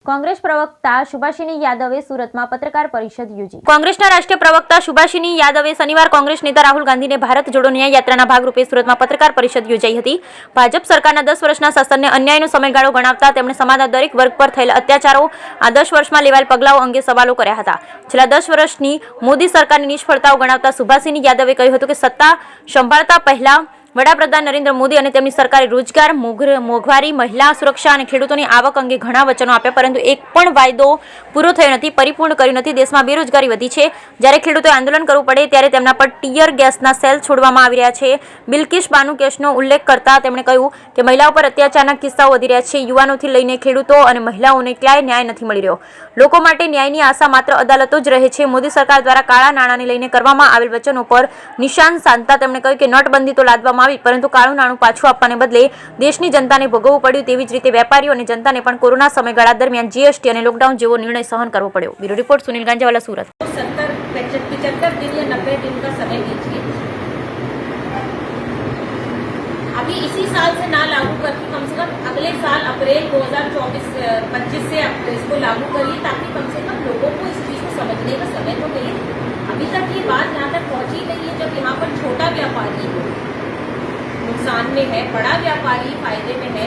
कांग्रेस प्रवक्ता सुभाषिनी यादवे सूरत में पत्रकार परिषद योजी। कांग्रेसना राष्ट्रीय प्रवक्ता सुभाषिनी यादवे शनिवार कांग्रेस नेता राहुल गांधी ने भारत जोड़ो न्याय यात्राना भागरूपे सूरत में पत्रकार परिषद योजाई हती। भाजप सरकारना 10 वर्षना शासनने अन्यायनो समयगाळो गणावता તેમણે સમાજના દરેક વર્ગ પર થયેલા અત્યાચારો આ 10 વર્ષમાં લેવાયેલ પગલાઓ અંગે સવાલો કર્યા હતા। છેલ્લા 10 વર્ષની મોદી સરકારની નિષ્ફળતાઓ ગણાવતા સુભાષિની યાદવે કહ્યું હતું કે સત્તા સંભાળતા પહેલા વડાપ્રધાન નરેન્દ્ર મોદી અને તેમની સરકારે રોજગાર, મોંઘવારી, મહિલા સુરક્ષા અને ખેડૂતોની આવક અંગે ઘણા વચનો આપ્યા, પરંતુ એક પણ વાયદો પૂરો થયો નથી, પરિપૂર્ણ કર્યો નથી। દેશમાં બેરોજગારી વધી છે। જ્યારે ખેડૂતોએ આંદોલન કરવું પડે ત્યારે તેમના પર ટીયર ગેસના સેલ છોડવામાં આવી રહ્યા છે। બિલ્કિસ બાનુ કેસનો ઉલ્લેખ કરતા તેમણે કહ્યું કે મહિલાઓ પર અત્યાચારના કિસ્સાઓ વધી રહ્યા છે। યુવાનોથી લઈને ખેડૂતો અને મહિલાઓને ક્યાંય ન્યાય નથી મળી રહ્યો। લોકો માટે ન્યાયની આશા માત્ર અદાલતો જ રહે છે। મોદી સરકાર દ્વારા કાળા નાણાંને લઈને કરવામાં આવેલ વચનો પર નિશાન સાધતા તેમણે કહ્યું કે નોટબંધી તો લાદવામાં परंतु काळू नाणुं पाछुं आपवाने बदले देशनी जनताने भोगववुं पड्युं। तेवी ज रीते वेपारीओ अने जनताने पण कोरोना समयगाळा दरमियान जीएसटी अने लॉकडाउन जेवो निर्णय सहन करवो पड्यो। ब्यूरो रिपोर्ट सुनील गांजावाला, सूरत। 75 दिन या 90 दिन का समय दीजिए। अभी इसी साल से ना लागू करके कम से कम अगले साल अप्रैल 2024-25 से इसको लागू करिए, ताकि कम से कम लोगों को इस चीज को समझने का समय तो मिले। अभी तक ये बात यहाँ तक पहुंची नहीं है। जब यहाँ पर छोटा व्यापारी नुकसान में है, बड़ा व्यापारी फायदे में है,